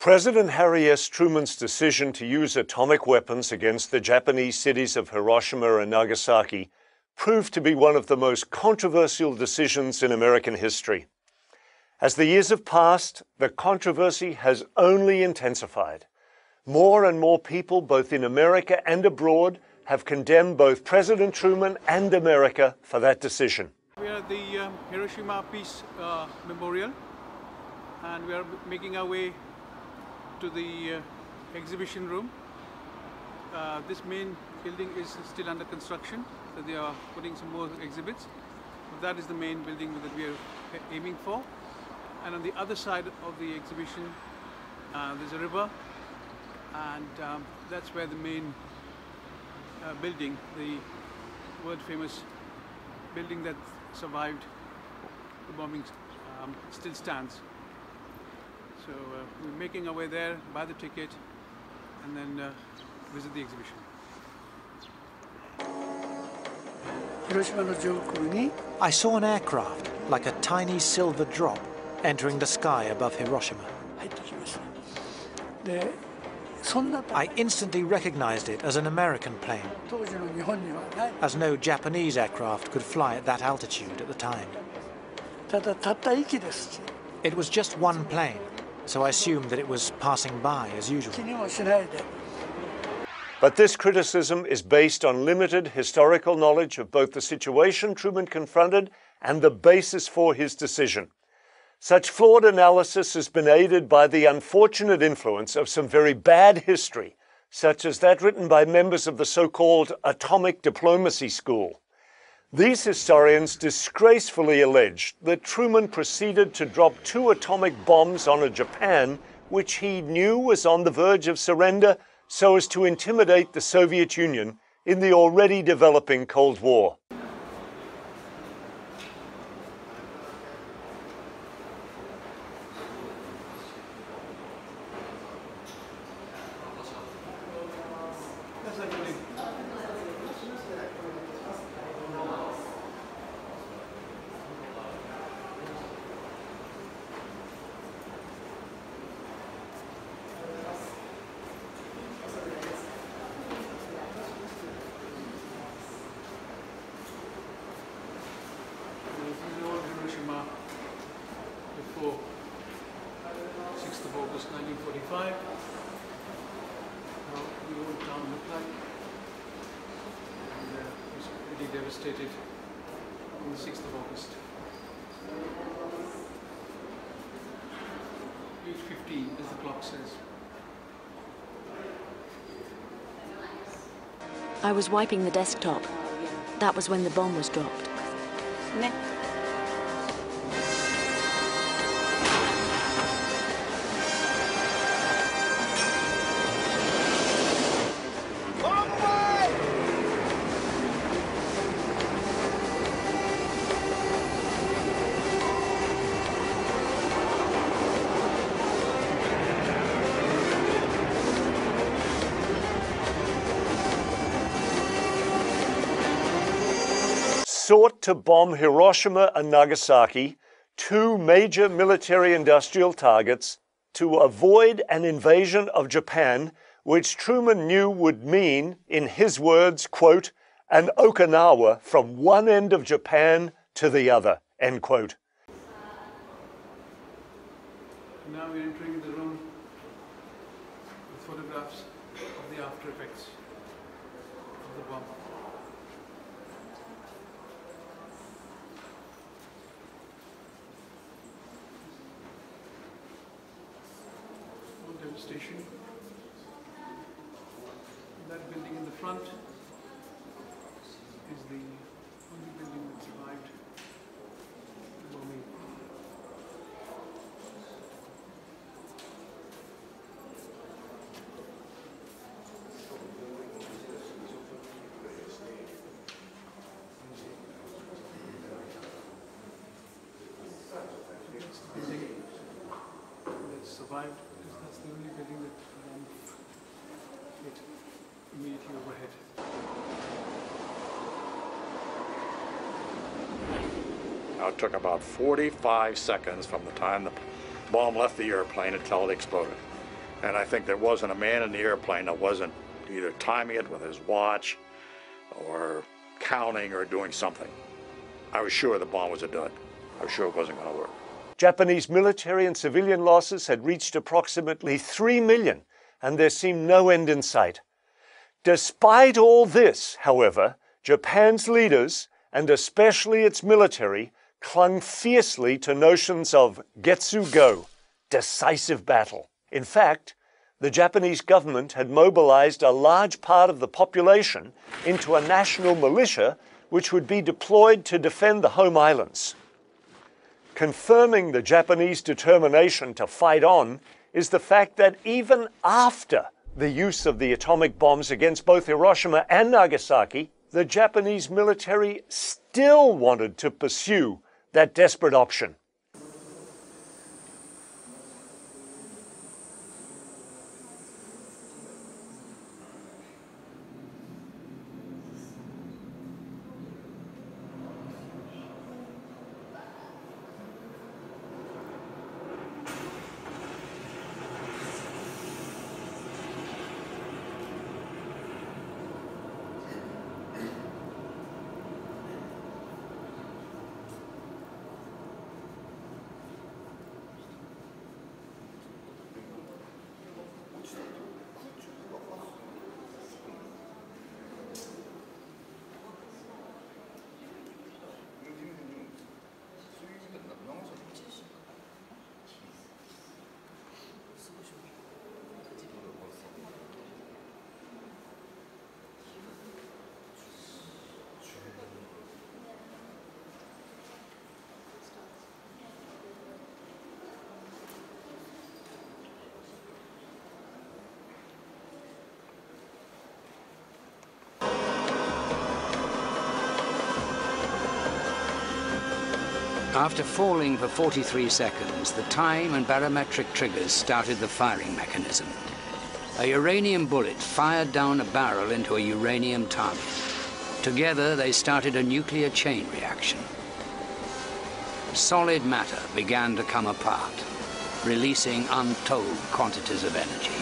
President Harry S. Truman's decision to use atomic weapons against the Japanese cities of Hiroshima and Nagasaki proved to be one of the most controversial decisions in American history. As the years have passed, the controversy has only intensified. More and more people, both in America and abroad, have condemned both President Truman and America for that decision. We are at the Hiroshima Peace Memorial, and we are making our way to the exhibition room. This main building is still under construction, so they are putting some more exhibits. That is the main building that we are aiming for. And on the other side of the exhibition, there's a river, and that's where the main building, the world-famous building that survived the bombing, still stands. So we're making our way there, buy the ticket, and then visit the exhibition. I saw an aircraft, like a tiny silver drop, entering the sky above Hiroshima. I instantly recognized it as an American plane, as no Japanese aircraft could fly at that altitude at the time. It was just one plane, so I assumed that it was passing by as usual. But this criticism is based on limited historical knowledge of both the situation Truman confronted and the basis for his decision. Such flawed analysis has been aided by the unfortunate influence of some very bad history, such as that written by members of the so-called atomic diplomacy school. These historians disgracefully alleged that Truman proceeded to drop 2 atomic bombs on Japan, which he knew was on the verge of surrender, so as to intimidate the Soviet Union in the already developing Cold War. Before 6th of August 1945, how the old town looked like, and it was pretty devastated on the 6th of August. Page 15, as the clock says. I was wiping the desktop. That was when the bomb was dropped. Sought to bomb Hiroshima and Nagasaki, 2 major military-industrial targets, to avoid an invasion of Japan, which Truman knew would mean, in his words, quote, an Okinawa from one end of Japan to the other, end quote. Now we're entering the room with photographs of the after effects of the bomb. Devastation. That building in the front is the only building that survived the bombing. That's the building that survived. That's the only building that hit immediately overhead. Now, it took about 45 seconds from the time the bomb left the airplane until it exploded. And I think there wasn't a man in the airplane that wasn't either timing it with his watch or counting or doing something. I was sure the bomb was a dud. I was sure it wasn't going to work. Japanese military and civilian losses had reached approximately 3 million, and there seemed no end in sight. Despite all this, however, Japan's leaders, and especially its military, clung fiercely to notions of getsu-go, decisive battle. In fact, the Japanese government had mobilized a large part of the population into a national militia which would be deployed to defend the home islands. Confirming the Japanese determination to fight on is the fact that even after the use of the atomic bombs against both Hiroshima and Nagasaki, the Japanese military still wanted to pursue that desperate option. After falling for 43 seconds, the time and barometric triggers started the firing mechanism. A uranium bullet fired down a barrel into a uranium target. Together, they started a nuclear chain reaction. Solid matter began to come apart, releasing untold quantities of energy.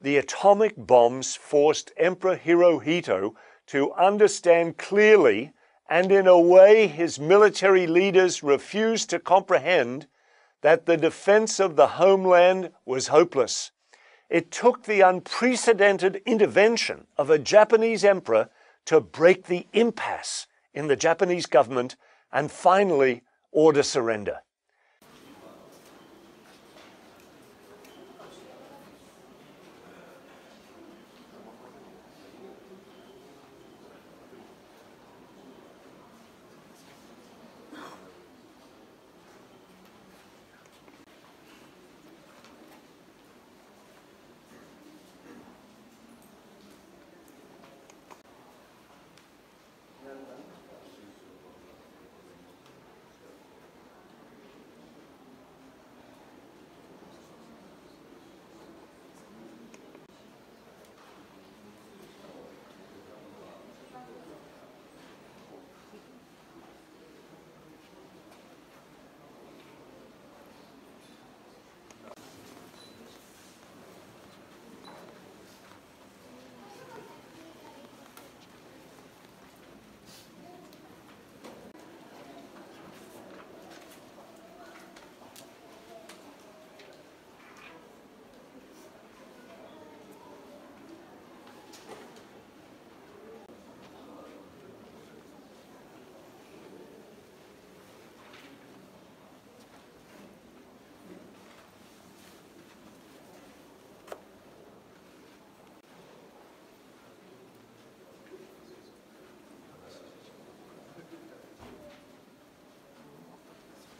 The atomic bombs forced Emperor Hirohito to understand clearly, and in a way his military leaders refused to comprehend, that the defense of the homeland was hopeless. It took the unprecedented intervention of a Japanese emperor to break the impasse in the Japanese government and finally order surrender.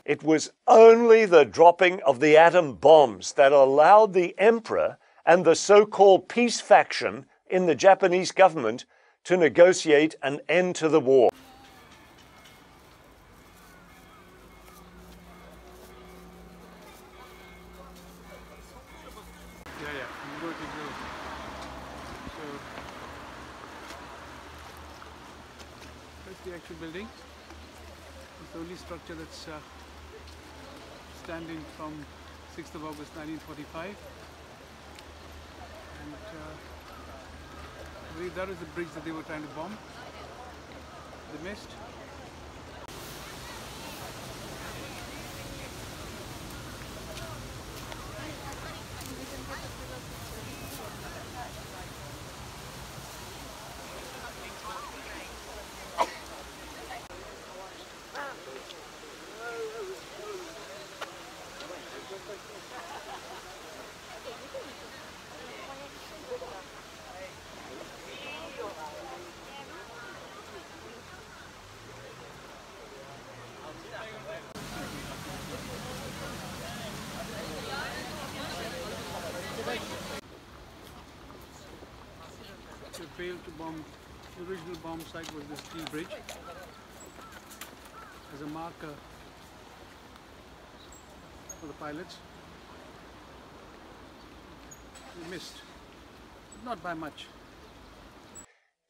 It was only the dropping of the atom bombs that allowed the emperor and the so-called peace faction in the Japanese government to negotiate an end to the war. I'm going to go. So that's the actual building. It's the only structure that's standing from 6th of August 1945. And I believe that is the bridge that they were trying to bomb. They missed. They failed to bomb. The original bomb site was this steel bridge as a marker for the pilots. They missed, but not by much.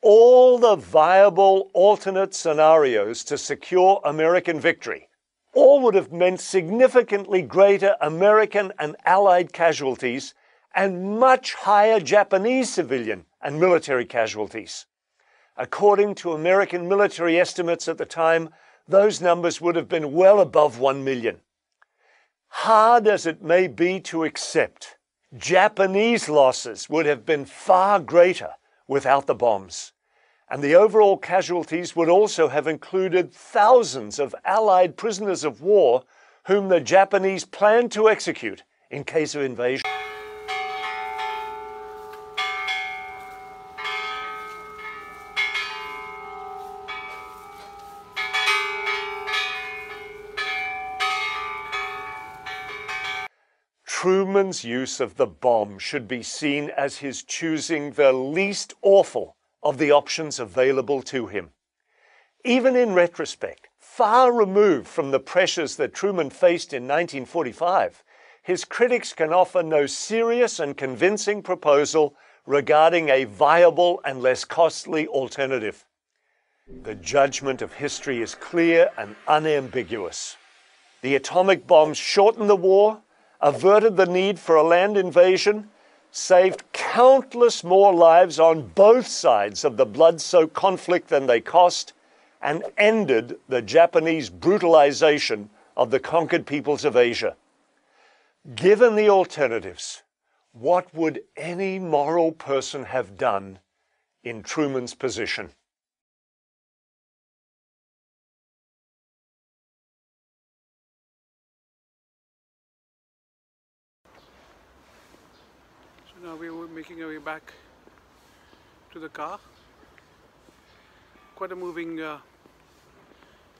All the viable alternate scenarios to secure American victory, all would have meant significantly greater American and Allied casualties and much higher Japanese civilian and military casualties. According to American military estimates at the time, those numbers would have been well above 1 million. Hard as it may be to accept, Japanese losses would have been far greater without the bombs. And the overall casualties would also have included thousands of Allied prisoners of war whom the Japanese planned to execute in case of invasion. Truman's use of the bomb should be seen as his choosing the least awful of the options available to him. Even in retrospect, far removed from the pressures that Truman faced in 1945, his critics can offer no serious and convincing proposal regarding a viable and less costly alternative. The judgment of history is clear and unambiguous. The atomic bombs shortened the war, averted the need for a land invasion, saved countless more lives on both sides of the blood-soaked conflict than they cost, and ended the Japanese brutalization of the conquered peoples of Asia. Given the alternatives, what would any moral person have done in Truman's position? Now we were making our way back to the car. Quite a moving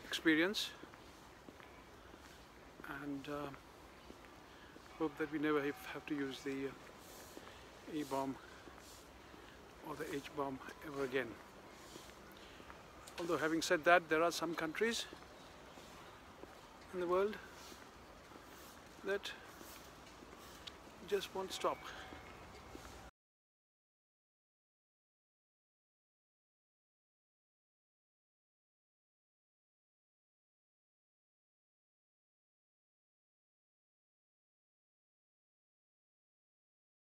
experience, and hope that we never have to use the A-bomb or the H-bomb ever again. Although having said that, there are some countries in the world that just won't stop.